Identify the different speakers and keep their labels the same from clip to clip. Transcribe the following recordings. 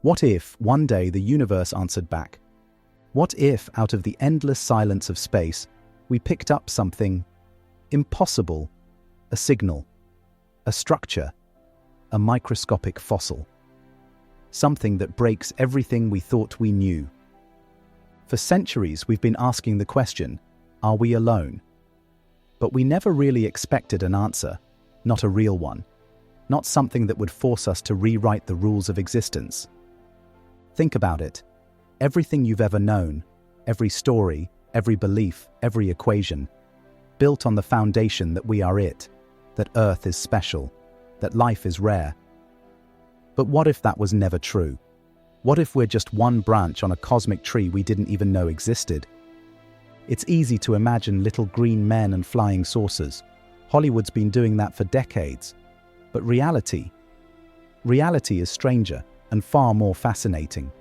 Speaker 1: What if, one day, the universe answered back? What if, out of the endless silence of space, we picked up something impossible? A signal, a structure, a microscopic fossil. Something that breaks everything we thought we knew. For centuries, we've been asking the question, are we alone? But we never really expected an answer, not a real one, not something that would force us to rewrite the rules of existence. Think about it. Everything you've ever known, every story, every belief, every equation, built on the foundation that we are it, that Earth is special, that life is rare. But what if that was never true? What if we're just one branch on a cosmic tree we didn't even know existed? It's easy to imagine little green men and flying saucers. Hollywood's been doing that for decades. But reality is stranger and far more fascinating.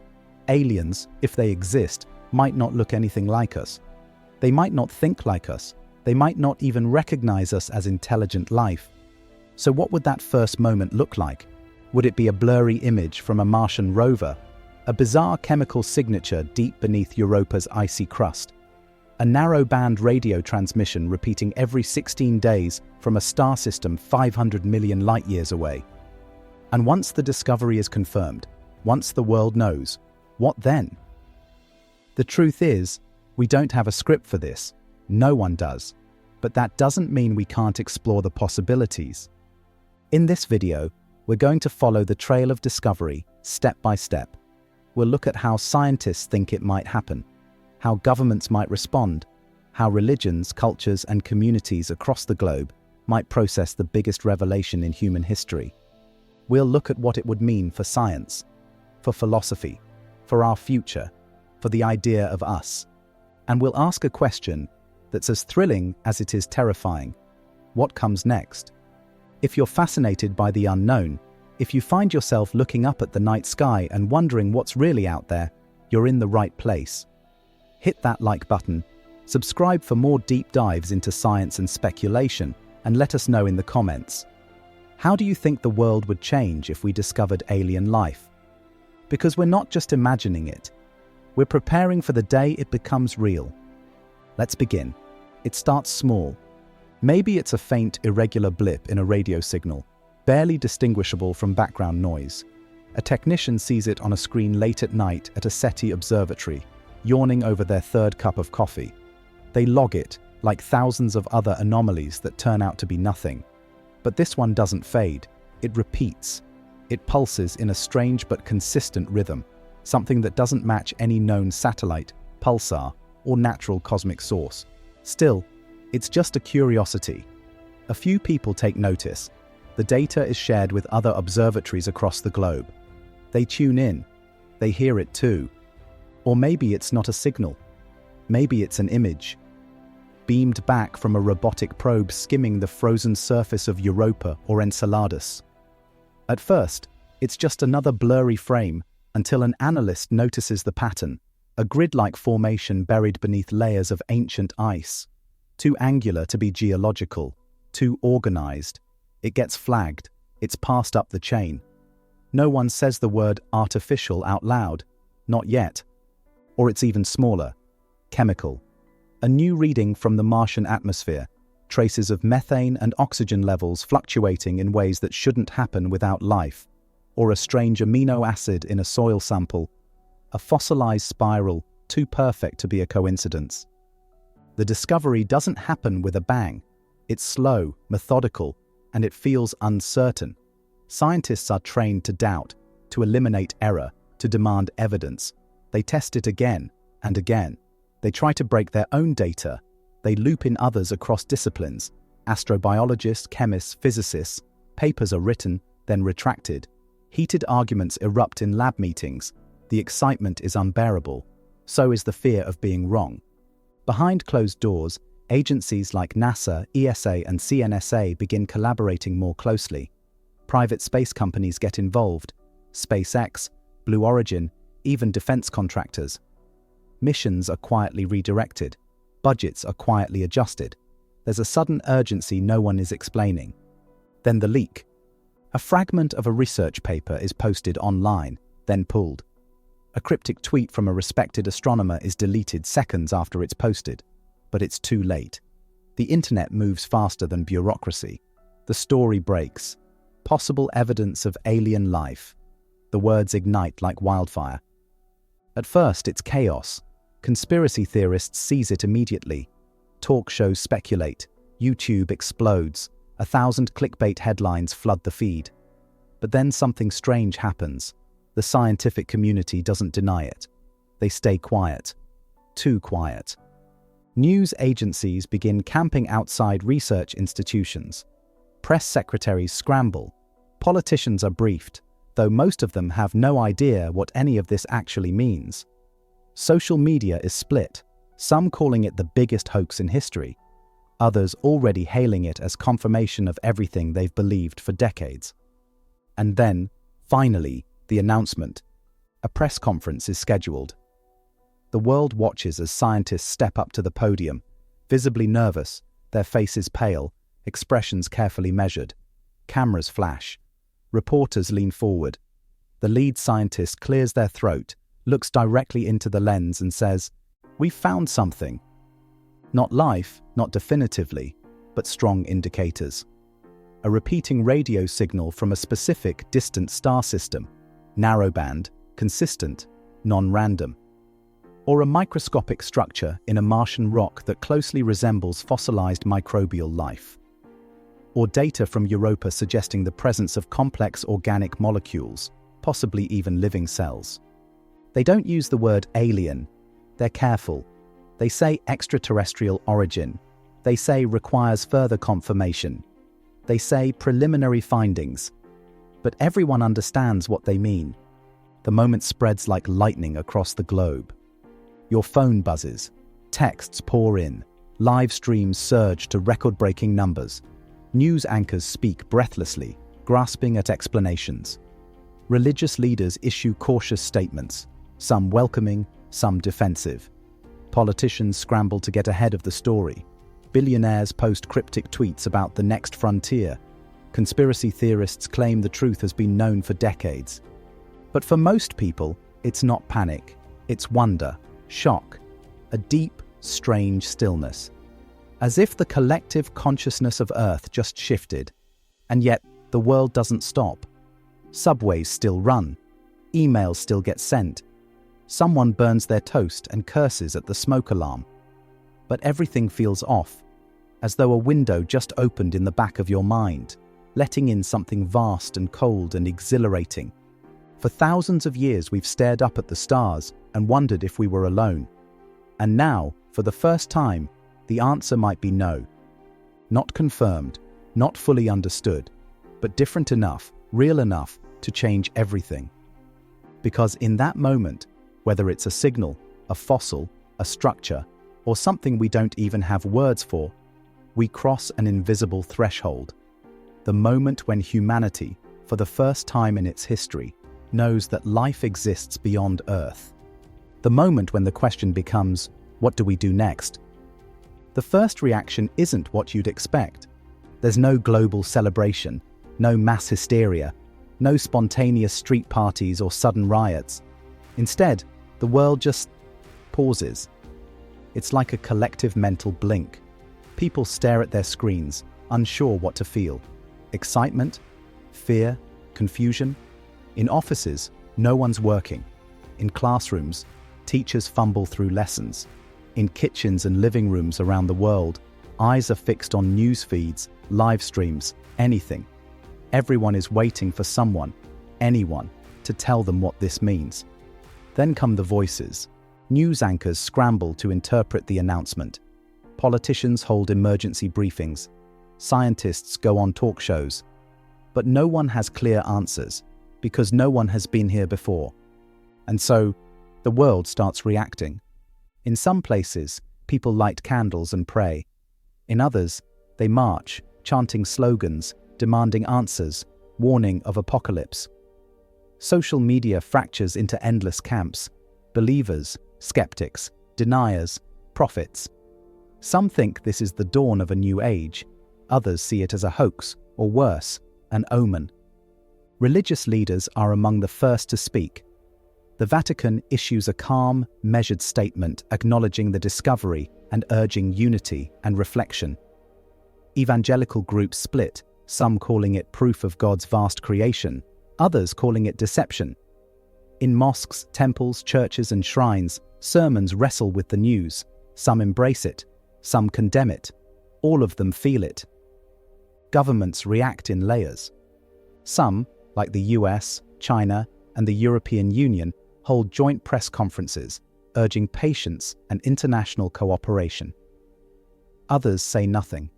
Speaker 1: Aliens, if they exist, might not look anything like us. They might not think like us. They might not even recognize us as intelligent life. So what would that first moment look like? Would it be a blurry image from a Martian rover? A bizarre chemical signature deep beneath Europa's icy crust? A narrow-band radio transmission repeating every 16 days from a star system 500 million light-years away? And once the discovery is confirmed, once the world knows, what then? The truth is, we don't have a script for this. No one does. But that doesn't mean we can't explore the possibilities. In this video, we're going to follow the trail of discovery, step by step. We'll look at how scientists think it might happen, how governments might respond, how religions, cultures, and communities across the globe might process the biggest revelation in human history. We'll look at what it would mean for science, for philosophy, for our future, for the idea of us. And we'll ask a question that's as thrilling as it is terrifying. What comes next? If you're fascinated by the unknown, if you find yourself looking up at the night sky and wondering what's really out there, you're in the right place. Hit that like button, subscribe for more deep dives into science and speculation, and let us know in the comments. How do you think the world would change if we discovered alien life? Because we're not just imagining it. We're preparing for the day it becomes real. Let's begin. It starts small. Maybe it's a faint, irregular blip in a radio signal, barely distinguishable from background noise. A technician sees it on a screen late at night at a SETI observatory, yawning over their third cup of coffee. They log it, like thousands of other anomalies that turn out to be nothing. But this one doesn't fade. It repeats. It pulses in a strange but consistent rhythm, something that doesn't match any known satellite, pulsar, or natural cosmic source. Still, it's just a curiosity. A few people take notice. The data is shared with other observatories across the globe. They tune in. They hear it too. Or maybe it's not a signal. Maybe it's an image, beamed back from a robotic probe skimming the frozen surface of Europa or Enceladus. At first, it's just another blurry frame until an analyst notices the pattern, a grid-like formation buried beneath layers of ancient ice. Too angular to be geological, too organized. It gets flagged. It's passed up the chain. No one says the word artificial out loud. Not yet. Or it's even smaller. Chemical. A new reading from the Martian atmosphere. Traces of methane and oxygen levels fluctuating in ways that shouldn't happen without life. Or a strange amino acid in a soil sample. A fossilized spiral, too perfect to be a coincidence. The discovery doesn't happen with a bang. It's slow, methodical, and it feels uncertain. Scientists are trained to doubt, to eliminate error, to demand evidence. They test it again and again. They try to break their own data. They loop in others across disciplines. Astrobiologists, chemists, physicists. Papers are written, then retracted. Heated arguments erupt in lab meetings. The excitement is unbearable. So is the fear of being wrong. Behind closed doors, agencies like NASA, ESA, and CNSA begin collaborating more closely. Private space companies get involved. SpaceX, Blue Origin, even defense contractors. Missions are quietly redirected. Budgets are quietly adjusted. There's a sudden urgency no one is explaining. Then the leak. A fragment of a research paper is posted online. then pulled. A cryptic tweet from a respected astronomer is deleted seconds after it's posted, but it's too late. The internet moves faster than bureaucracy. The story breaks. Possible evidence of alien life. The words ignite like wildfire. At first, it's chaos. Conspiracy theorists seize it immediately. Talk shows speculate. YouTube explodes. 1,000 clickbait headlines flood the feed. But then something strange happens. The scientific community doesn't deny it. They stay quiet. Too quiet. News agencies begin camping outside research institutions. Press secretaries scramble. Politicians are briefed, though most of them have no idea what any of this actually means. Social media is split, some calling it the biggest hoax in history, others already hailing it as confirmation of everything they've believed for decades. And then, finally, the announcement. A press conference is scheduled. The world watches as scientists step up to the podium, visibly nervous, their faces pale, expressions carefully measured. Cameras flash. Reporters lean forward. The lead scientist clears their throat, looks directly into the lens and says, "We've found something." Not life, not definitively, but strong indicators. A repeating radio signal from a specific distant star system, narrowband, consistent, non-random. Or a microscopic structure in a Martian rock that closely resembles fossilized microbial life. Or data from Europa suggesting the presence of complex organic molecules, possibly even living cells. They don't use the word alien. They're careful. They say extraterrestrial origin. They say requires further confirmation. They say preliminary findings. But everyone understands what they mean. The moment spreads like lightning across the globe. Your phone buzzes. Texts pour in. Live streams surge to record-breaking numbers. News anchors speak breathlessly, grasping at explanations. Religious leaders issue cautious statements, some welcoming, some defensive. Politicians scramble to get ahead of the story. Billionaires post cryptic tweets about the next frontier. Conspiracy theorists claim the truth has been known for decades. But for most people, it's not panic. It's wonder, shock, a deep, strange stillness. As if the collective consciousness of Earth just shifted. And yet, the world doesn't stop. Subways still run. Emails still get sent. Someone burns their toast and curses at the smoke alarm. But everything feels off, as though a window just opened in the back of your mind, letting in something vast and cold and exhilarating. For thousands of years we've stared up at the stars and wondered if we were alone. And now, for the first time, the answer might be no. Not confirmed, not fully understood, but different enough, real enough to change everything. Because in that moment, whether it's a signal, a fossil, a structure, or something we don't even have words for, we cross an invisible threshold. The moment when humanity, for the first time in its history, knows that life exists beyond Earth. The moment when the question becomes, what do we do next? The first reaction isn't what you'd expect. There's no global celebration, no mass hysteria, no spontaneous street parties or sudden riots. Instead, the world just pauses. It's like a collective mental blink. People stare at their screens, unsure what to feel. Excitement? Fear? Confusion? In offices, no one's working. In classrooms, teachers fumble through lessons. In kitchens and living rooms around the world, eyes are fixed on news feeds, live streams, anything. Everyone is waiting for someone, anyone, to tell them what this means. Then come the voices. News anchors scramble to interpret the announcement. Politicians hold emergency briefings. Scientists go on talk shows. But no one has clear answers, because no one has been here before. And so, the world starts reacting. In some places, people light candles and pray. In others, they march, chanting slogans, demanding answers, warning of apocalypse. Social media fractures into endless camps: believers, skeptics, deniers, prophets. Some think this is the dawn of a new age. Others see it as a hoax, or worse, an omen. Religious leaders are among the first to speak. The Vatican issues a calm, measured statement acknowledging the discovery and urging unity and reflection. Evangelical groups split, some calling it proof of God's vast creation, others calling it deception. In mosques, temples, churches, and shrines, sermons wrestle with the news. Some embrace it, some condemn it. All of them feel it. Governments react in layers. Some, like the US, China, and the European Union, hold joint press conferences, urging patience and international cooperation. Others say nothing.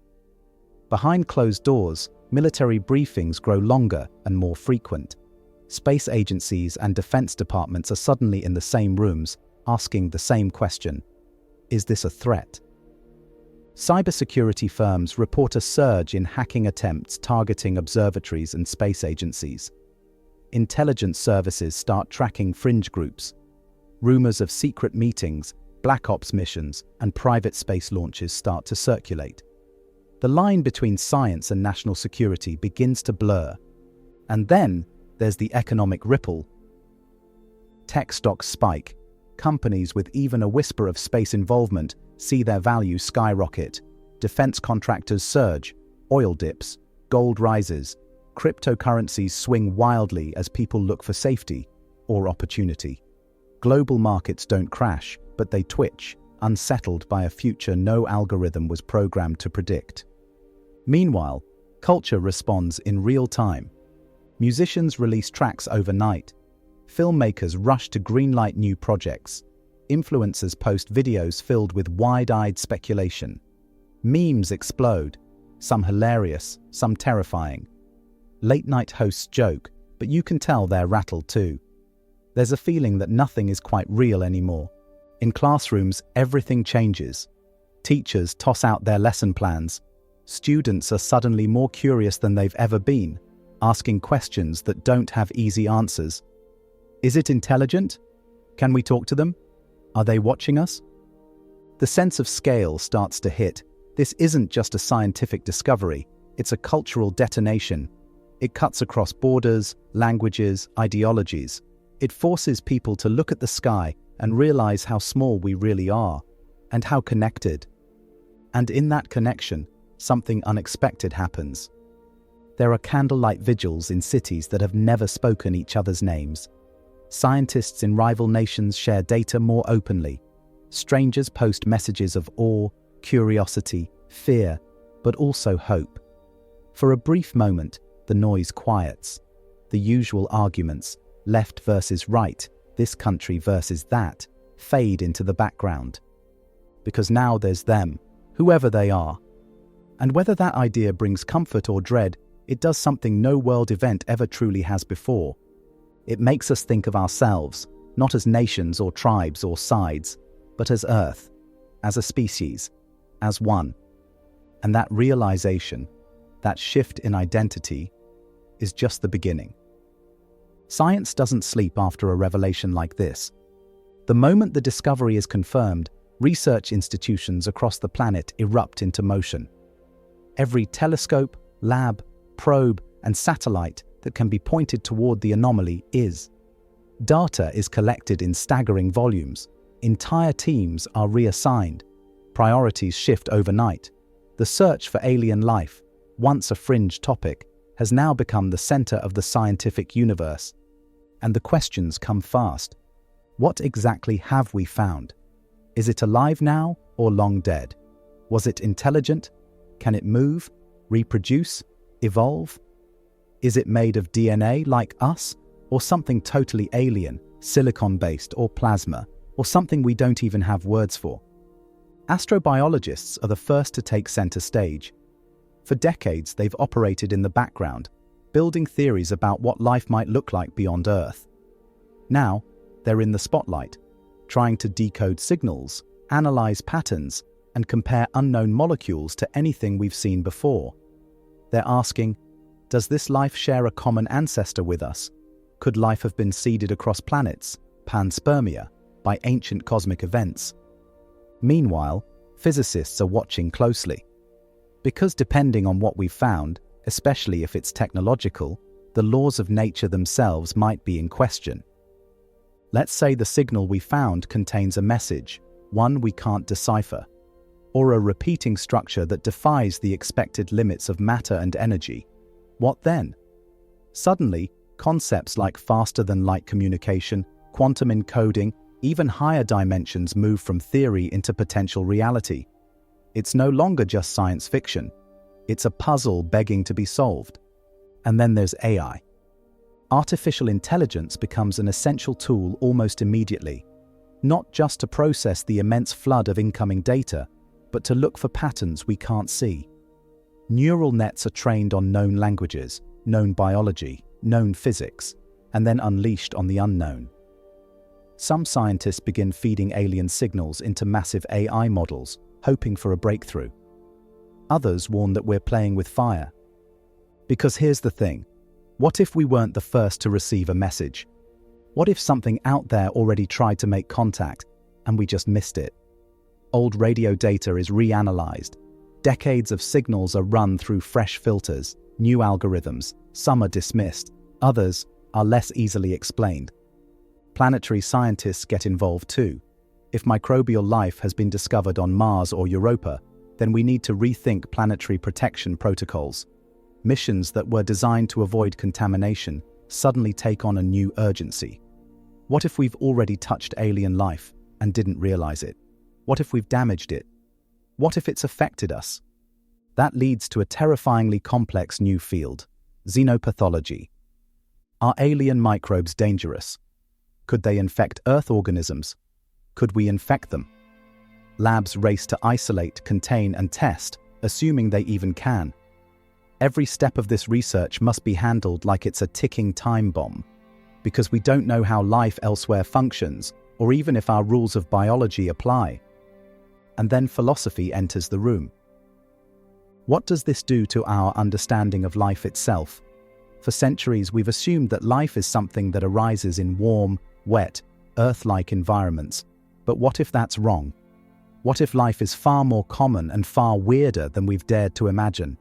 Speaker 1: Behind closed doors, military briefings grow longer and more frequent. Space agencies and defense departments are suddenly in the same rooms, asking the same question: is this a threat? Cybersecurity firms report a surge in hacking attempts targeting observatories and space agencies. Intelligence services start tracking fringe groups. Rumors of secret meetings, black ops missions, and private space launches start to circulate. The line between science and national security begins to blur. And then there's the economic ripple. Tech stocks spike. Companies with even a whisper of space involvement see their value skyrocket. Defense contractors surge. Oil dips. Gold rises. Cryptocurrencies swing wildly as people look for safety or opportunity. Global markets don't crash, but they twitch, unsettled by a future no algorithm was programmed to predict. Meanwhile, culture responds in real time. Musicians release tracks overnight. Filmmakers rush to greenlight new projects. Influencers post videos filled with wide-eyed speculation. Memes explode, some hilarious, some terrifying. Late-night hosts joke, but you can tell they're rattled too. There's a feeling that nothing is quite real anymore. In classrooms, everything changes. Teachers toss out their lesson plans. Students are suddenly more curious than they've ever been, asking questions that don't have easy answers. Is it intelligent? Can we talk to them? Are they watching us? The sense of scale starts to hit. This isn't just a scientific discovery, it's a cultural detonation. It cuts across borders, languages, ideologies. It forces people to look at the sky and realize how small we really are, and how connected. And in that connection, something unexpected happens. There are candlelight vigils in cities that have never spoken each other's names. Scientists in rival nations share data more openly. Strangers post messages of awe, curiosity, fear, but also hope. For a brief moment, the noise quiets. The usual arguments, left versus right, this country versus that, fade into the background. Because now there's them, whoever they are. And whether that idea brings comfort or dread, it does something no world event ever truly has before. It makes us think of ourselves, not as nations or tribes or sides, but as Earth, as a species, as one. And that realization, that shift in identity, is just the beginning. Science doesn't sleep after a revelation like this. The moment the discovery is confirmed, research institutions across the planet erupt into motion. Every telescope, lab, probe, and satellite that can be pointed toward the anomaly is. Data is collected in staggering volumes. Entire teams are reassigned. Priorities shift overnight. The search for alien life, once a fringe topic, has now become the center of the scientific universe. And the questions come fast. What exactly have we found? Is it alive now or long dead? Was it intelligent? Can it move, reproduce, evolve? Is it made of DNA like us, or something totally alien, silicon-based or plasma, or something we don't even have words for? Astrobiologists are the first to take center stage. For decades, they've operated in the background, building theories about what life might look like beyond Earth. Now, they're in the spotlight, trying to decode signals, analyze patterns, and compare unknown molecules to anything we've seen before. They're asking, does this life share a common ancestor with us? Could life have been seeded across planets, panspermia, by ancient cosmic events? Meanwhile, physicists are watching closely. Because depending on what we've found, especially if it's technological, the laws of nature themselves might be in question. Let's say the signal we found contains a message, one we can't decipher, or a repeating structure that defies the expected limits of matter and energy. What then? Suddenly, concepts like faster-than-light communication, quantum encoding, even higher dimensions move from theory into potential reality. It's no longer just science fiction. It's a puzzle begging to be solved. And then there's AI. Artificial intelligence becomes an essential tool almost immediately, not just to process the immense flood of incoming data, but to look for patterns we can't see. Neural nets are trained on known languages, known biology, known physics, and then unleashed on the unknown. Some scientists begin feeding alien signals into massive AI models, hoping for a breakthrough. Others warn that we're playing with fire. Because here's the thing. What if we weren't the first to receive a message? What if something out there already tried to make contact, and we just missed it? Old radio data is reanalyzed. Decades of signals are run through fresh filters, new algorithms. Some are dismissed, others are less easily explained. Planetary scientists get involved too. If microbial life has been discovered on Mars or Europa, then we need to rethink planetary protection protocols. Missions that were designed to avoid contamination suddenly take on a new urgency. What if we've already touched alien life and didn't realize it? What if we've damaged it? What if it's affected us? That leads to a terrifyingly complex new field, xenopathology. Are alien microbes dangerous? Could they infect Earth organisms? Could we infect them? Labs race to isolate, contain, and test, assuming they even can. Every step of this research must be handled like it's a ticking time bomb, because we don't know how life elsewhere functions, or even if our rules of biology apply. And then philosophy enters the room. What does this do to our understanding of life itself? For centuries, we've assumed that life is something that arises in warm, wet, Earth-like environments. But what if that's wrong? What if life is far more common and far weirder than we've dared to imagine?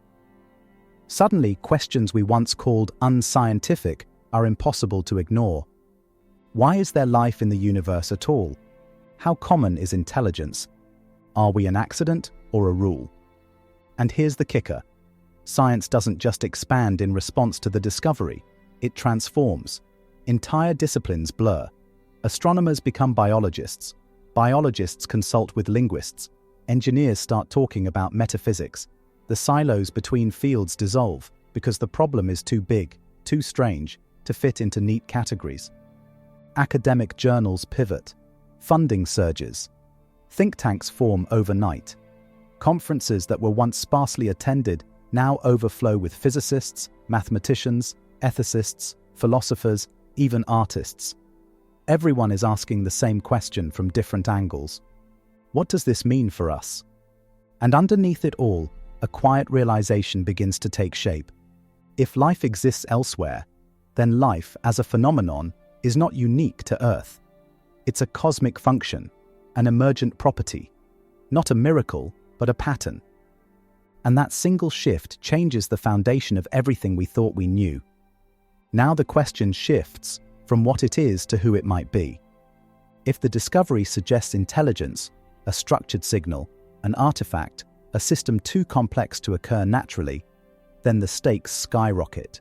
Speaker 1: Suddenly, questions we once called unscientific are impossible to ignore. Why is there life in the universe at all? How common is intelligence? Are we an accident or a rule? And here's the kicker. Science doesn't just expand in response to the discovery, it transforms. Entire disciplines blur. Astronomers become biologists. Biologists consult with linguists. Engineers start talking about metaphysics. The silos between fields dissolve because the problem is too big, too strange, to fit into neat categories. Academic journals pivot. Funding surges. Think tanks form overnight. Conferences that were once sparsely attended now overflow with physicists, mathematicians, ethicists, philosophers, even artists. Everyone is asking the same question from different angles. What does this mean for us? And underneath it all, a quiet realization begins to take shape. If life exists elsewhere, then life as a phenomenon is not unique to Earth. It's a cosmic function, an emergent property, not a miracle, but a pattern. And that single shift changes the foundation of everything we thought we knew. Now the question shifts from what it is to who it might be. If the discovery suggests intelligence, a structured signal, an artifact, a system too complex to occur naturally, then the stakes skyrocket.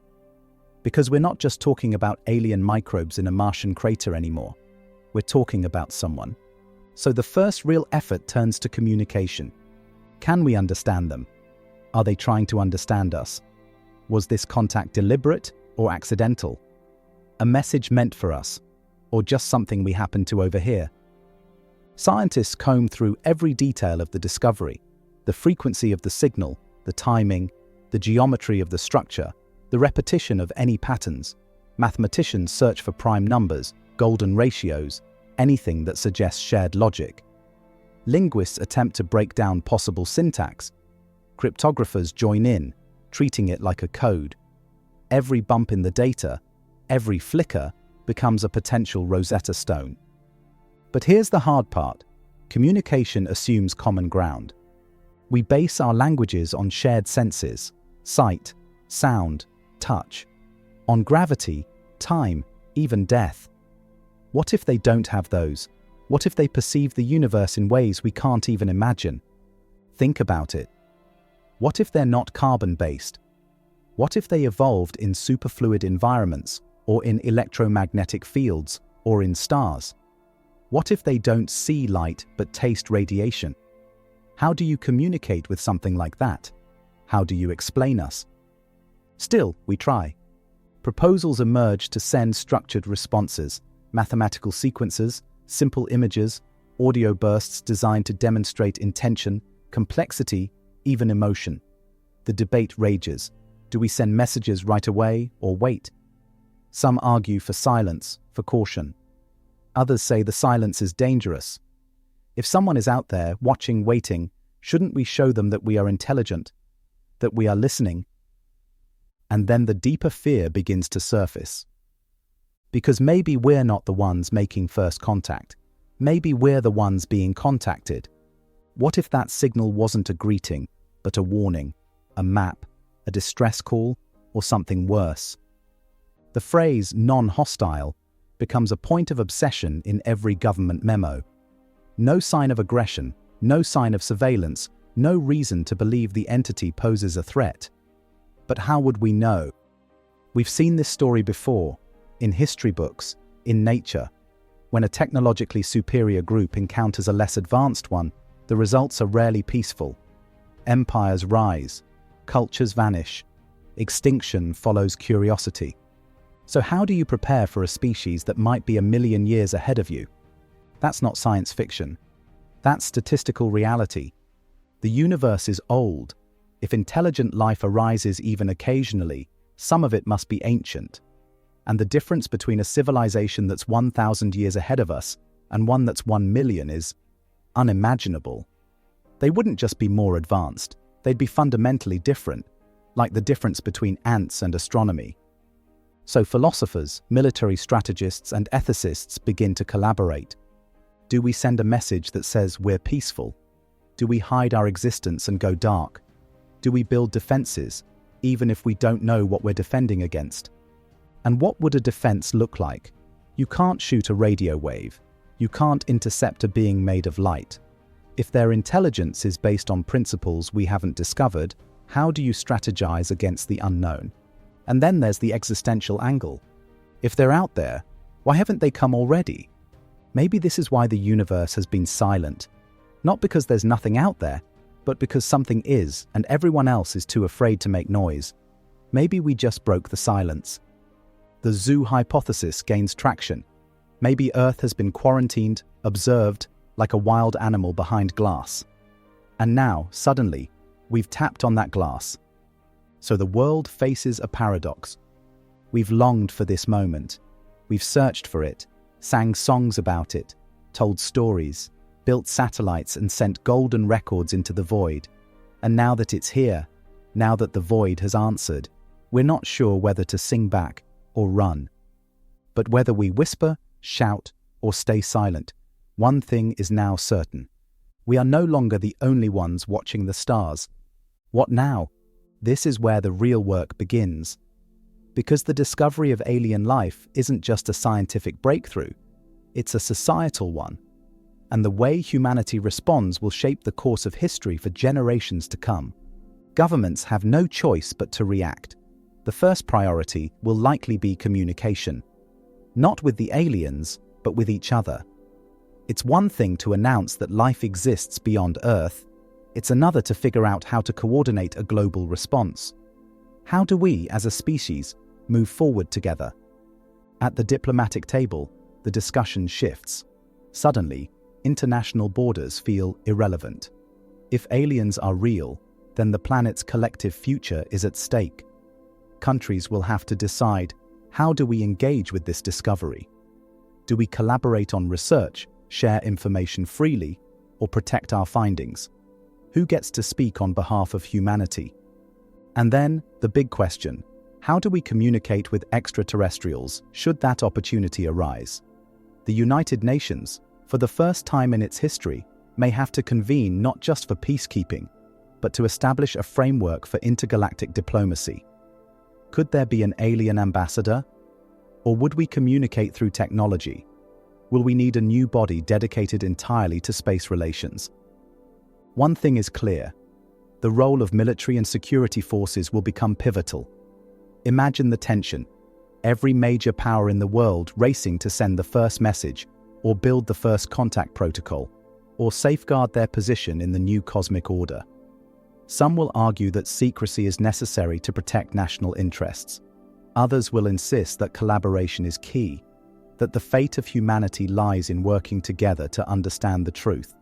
Speaker 1: Because we're not just talking about alien microbes in a Martian crater anymore. We're talking about someone. So the first real effort turns to communication. Can we understand them? Are they trying to understand us? Was this contact deliberate or accidental? A message meant for us, or just something we happened to overhear? Scientists comb through every detail of the discovery, the frequency of the signal, the timing, the geometry of the structure, the repetition of any patterns. Mathematicians search for prime numbers, golden ratios, anything that suggests shared logic. Linguists attempt to break down possible syntax. Cryptographers join in, treating it like a code. Every bump in the data, every flicker, becomes a potential Rosetta Stone. But here's the hard part. Communication assumes common ground. We base our languages on shared senses, sight, sound, touch, on gravity, time, even death. What if they don't have those? What if they perceive the universe in ways we can't even imagine? Think about it. What if they're not carbon-based? What if they evolved in superfluid environments, or in electromagnetic fields, or in stars? What if they don't see light but taste radiation? How do you communicate with something like that? How do you explain us? Still, we try. Proposals emerge to send structured responses, mathematical sequences, simple images, audio bursts designed to demonstrate intention, complexity, even emotion. The debate rages. Do we send messages right away or wait? Some argue for silence, for caution. Others say the silence is dangerous. If someone is out there, watching, waiting, shouldn't we show them that we are intelligent, that we are listening? And then the deeper fear begins to surface. Because maybe we're not the ones making first contact. Maybe we're the ones being contacted. What if that signal wasn't a greeting, but a warning, a map, a distress call, or something worse? The phrase non-hostile becomes a point of obsession in every government memo. No sign of aggression, no sign of surveillance, no reason to believe the entity poses a threat. But how would we know? We've seen this story before, in history books, in nature. When a technologically superior group encounters a less advanced one, the results are rarely peaceful. Empires rise, cultures vanish, extinction follows curiosity. So how do you prepare for a species that might be 1,000,000 years ahead of you? That's not science fiction. That's statistical reality. The universe is old. If intelligent life arises even occasionally, some of it must be ancient. And the difference between a civilization that's 1,000 years ahead of us and one that's 1,000,000 is unimaginable. They wouldn't just be more advanced, they'd be fundamentally different, like the difference between ants and astronomy. So philosophers, military strategists, and ethicists begin to collaborate. Do we send a message that says we're peaceful? Do we hide our existence and go dark? Do we build defenses, even if we don't know what we're defending against? And what would a defense look like? You can't shoot a radio wave. You can't intercept a being made of light. If their intelligence is based on principles we haven't discovered, how do you strategize against the unknown? And then there's the existential angle. If they're out there, why haven't they come already? Maybe this is why the universe has been silent. Not because there's nothing out there, but because something is, and everyone else is too afraid to make noise. Maybe we just broke the silence. The zoo hypothesis gains traction. Maybe Earth has been quarantined, observed, like a wild animal behind glass. And now, suddenly, we've tapped on that glass. So the world faces a paradox. We've longed for this moment. We've searched for it, sang songs about it, told stories, built satellites and sent golden records into the void. And now that it's here, now that the void has answered, we're not sure whether to sing back or run. But whether we whisper, shout, or stay silent, one thing is now certain. We are no longer the only ones watching the stars. What now? This is where the real work begins. Because the discovery of alien life isn't just a scientific breakthrough, it's a societal one. And the way humanity responds will shape the course of history for generations to come. Governments have no choice but to react. The first priority will likely be communication. Not with the aliens, but with each other. It's one thing to announce that life exists beyond Earth. It's another to figure out how to coordinate a global response. How do we, as a species, move forward together? At the diplomatic table, the discussion shifts. Suddenly, international borders feel irrelevant. If aliens are real, then the planet's collective future is at stake. Countries will have to decide, how do we engage with this discovery? Do we collaborate on research, share information freely, or protect our findings? Who gets to speak on behalf of humanity? And then, the big question, how do we communicate with extraterrestrials should that opportunity arise? The United Nations, for the first time in its history, may have to convene not just for peacekeeping, but to establish a framework for intergalactic diplomacy. Could there be an alien ambassador? Or would we communicate through technology? Will we need a new body dedicated entirely to space relations? One thing is clear. The role of military and security forces will become pivotal. Imagine the tension. Every major power in the world racing to send the first message, or build the first contact protocol, or safeguard their position in the new cosmic order. Some will argue that secrecy is necessary to protect national interests. Others will insist that collaboration is key, that the fate of humanity lies in working together to understand the truth.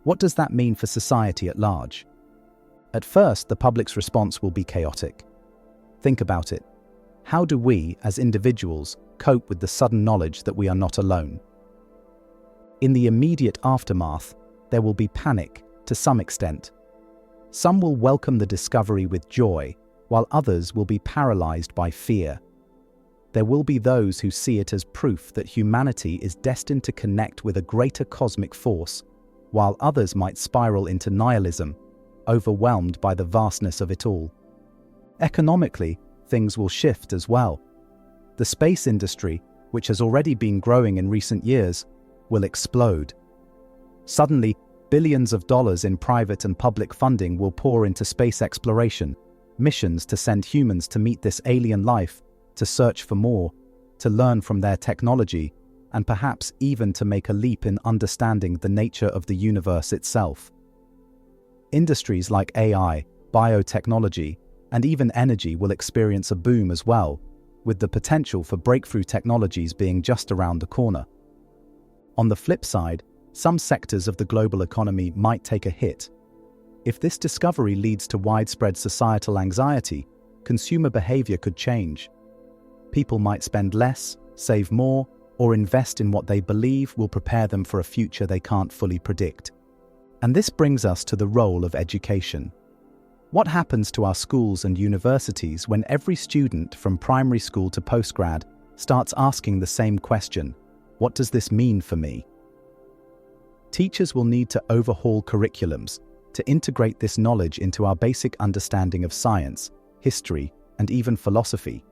Speaker 1: What does that mean for society at large? At first, the public's response will be chaotic. Think about it. How do we, as individuals, cope with the sudden knowledge that we are not alone? In the immediate aftermath, there will be panic, to some extent. Some will welcome the discovery with joy, while others will be paralyzed by fear. There will be those who see it as proof that humanity is destined to connect with a greater cosmic force, while others might spiral into nihilism, overwhelmed by the vastness of it all. Economically, things will shift as well. The space industry, which has already been growing in recent years, will explode. Suddenly, billions of dollars in private and public funding will pour into space exploration, missions to send humans to meet this alien life, to search for more, to learn from their technology, and perhaps even to make a leap in understanding the nature of the universe itself. Industries like AI, biotechnology, and even energy will experience a boom as well, with the potential for breakthrough technologies being just around the corner. On the flip side, some sectors of the global economy might take a hit. If this discovery leads to widespread societal anxiety, consumer behavior could change. People might spend less, save more, or invest in what they believe will prepare them for a future they can't fully predict. And this brings us to the role of education. What happens to our schools and universities when every student from primary school to postgrad starts asking the same question: what does this mean for me? Teachers will need to overhaul curriculums to integrate this knowledge into our basic understanding of science, history, and even philosophy.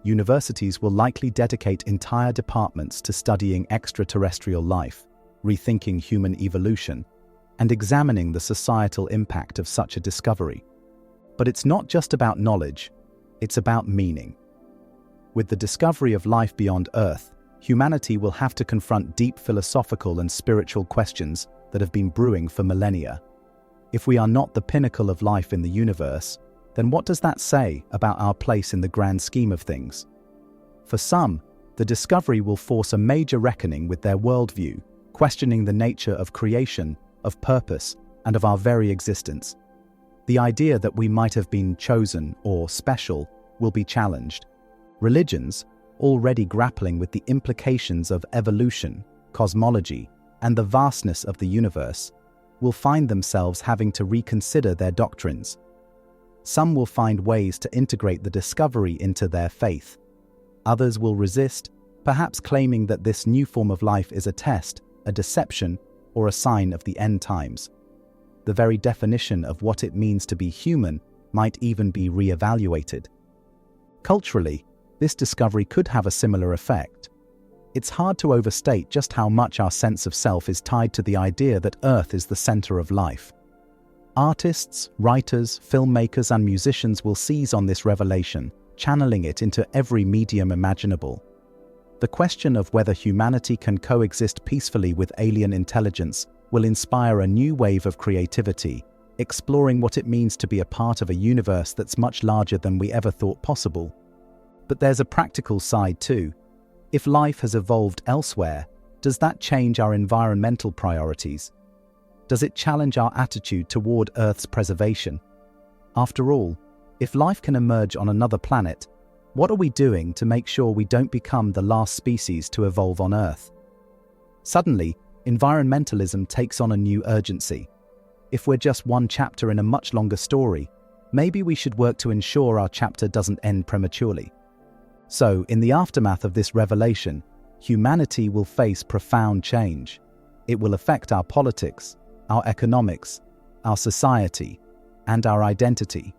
Speaker 1: Universities will likely dedicate entire departments to studying extraterrestrial life, rethinking human evolution, and examining the societal impact of such a discovery. But it's not just about knowledge, it's about meaning. With the discovery of life beyond Earth, humanity will have to confront deep philosophical and spiritual questions that have been brewing for millennia. If we are not the pinnacle of life in the universe, then what does that say about our place in the grand scheme of things? For some, the discovery will force a major reckoning with their worldview, questioning the nature of creation, of purpose, and of our very existence. The idea that we might have been chosen or special will be challenged. Religions, already grappling with the implications of evolution, cosmology, and the vastness of the universe, will find themselves having to reconsider their doctrines. Some will find ways to integrate the discovery into their faith. Others will resist, perhaps claiming that this new form of life is a test, a deception, or a sign of the end times. The very definition of what it means to be human might even be re-evaluated. Culturally, this discovery could have a similar effect. It's hard to overstate just how much our sense of self is tied to the idea that Earth is the center of life. Artists, writers, filmmakers, and musicians will seize on this revelation, channeling it into every medium imaginable. The question of whether humanity can coexist peacefully with alien intelligence will inspire a new wave of creativity, exploring what it means to be a part of a universe that's much larger than we ever thought possible. But there's a practical side too. If life has evolved elsewhere, does that change our environmental priorities? Does it challenge our attitude toward Earth's preservation? After all, if life can emerge on another planet, what are we doing to make sure we don't become the last species to evolve on Earth? Suddenly, environmentalism takes on a new urgency. If we're just one chapter in a much longer story, maybe we should work to ensure our chapter doesn't end prematurely. So, in the aftermath of this revelation, humanity will face profound change. It will affect our politics, our economics, our society, and our identity.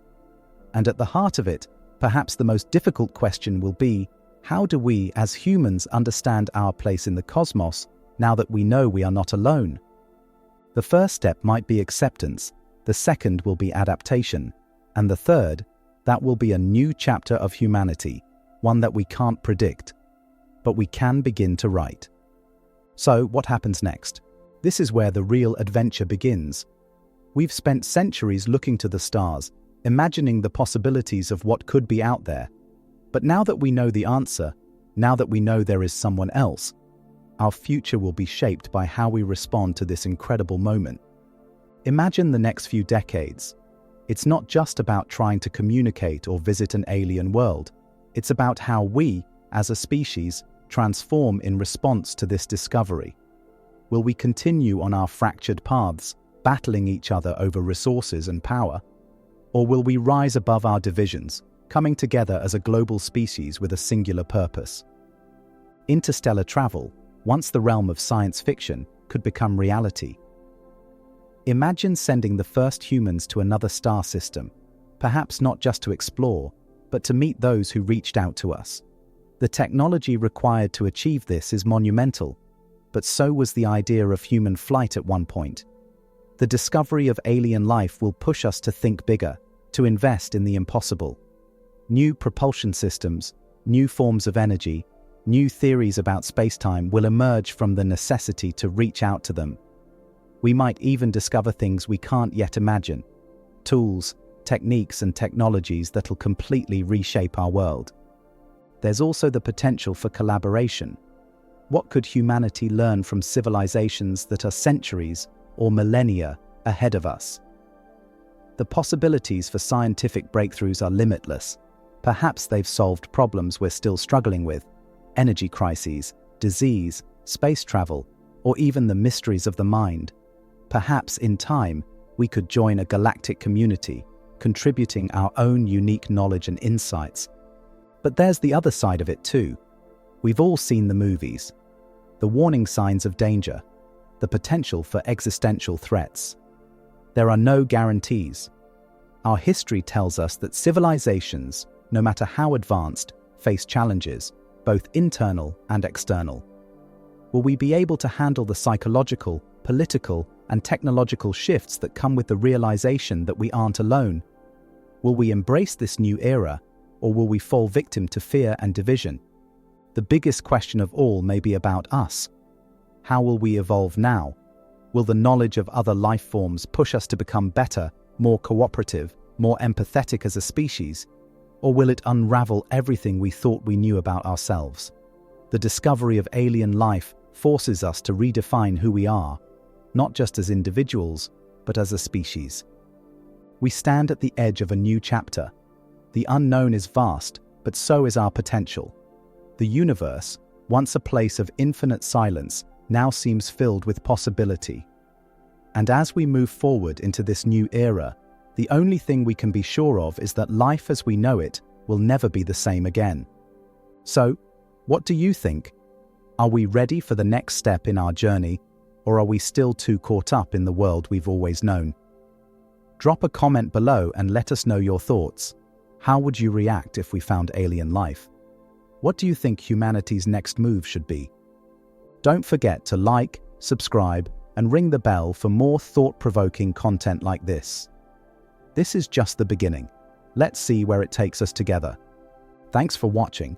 Speaker 1: And at the heart of it, perhaps the most difficult question will be, How do we, as humans, understand our place in the cosmos now that we know we are not alone? The first step might be acceptance, the second will be adaptation, and the third, that will be a new chapter of humanity, one that we can't predict, but we can begin to write. So, what happens next? This is where the real adventure begins. We've spent centuries looking to the stars, imagining the possibilities of what could be out there. But now that we know the answer, now that we know there is someone else, our future will be shaped by how we respond to this incredible moment. Imagine the next few decades. It's not just about trying to communicate or visit an alien world. It's about how we, as a species, transform in response to this discovery. Will we continue on our fractured paths, battling each other over resources and power? Or will we rise above our divisions, coming together as a global species with a singular purpose? Interstellar travel, once the realm of science fiction, could become reality. Imagine sending the first humans to another star system, perhaps not just to explore, but to meet those who reached out to us. The technology required to achieve this is monumental, but so was the idea of human flight at one point. The discovery of alien life will push us to think bigger, to invest in the impossible. New propulsion systems, new forms of energy, new theories about space-time will emerge from the necessity to reach out to them. We might even discover things we can't yet imagine, tools, techniques and technologies that'll completely reshape our world. There's also the potential for collaboration. What could humanity learn from civilizations that are centuries or millennia ahead of us? The possibilities for scientific breakthroughs are limitless. Perhaps they've solved problems we're still struggling with: energy crises, disease, space travel, or even the mysteries of the mind. Perhaps in time, we could join a galactic community, contributing our own unique knowledge and insights. But there's the other side of it too. We've all seen the movies. The warning signs of danger, the potential for existential threats. There are no guarantees. Our history tells us that civilizations, no matter how advanced, face challenges, both internal and external. Will we be able to handle the psychological, political, and technological shifts that come with the realization that we aren't alone? Will we embrace this new era, or will we fall victim to fear and division? The biggest question of all may be about us. How will we evolve now? Will the knowledge of other life forms push us to become better, more cooperative, more empathetic as a species? Or will it unravel everything we thought we knew about ourselves? The discovery of alien life forces us to redefine who we are, not just as individuals, but as a species. We stand at the edge of a new chapter. The unknown is vast, but so is our potential. The universe, once a place of infinite silence, now seems filled with possibility. And as we move forward into this new era, the only thing we can be sure of is that life as we know it will never be the same again. So, what do you think? Are we ready for the next step in our journey, or are we still too caught up in the world we've always known? Drop a comment below and let us know your thoughts. How would you react if we found alien life? What do you think humanity's next move should be? Don't forget to like, subscribe, and ring the bell for more thought-provoking content like this. This is just the beginning. Let's see where it takes us together. Thanks for watching.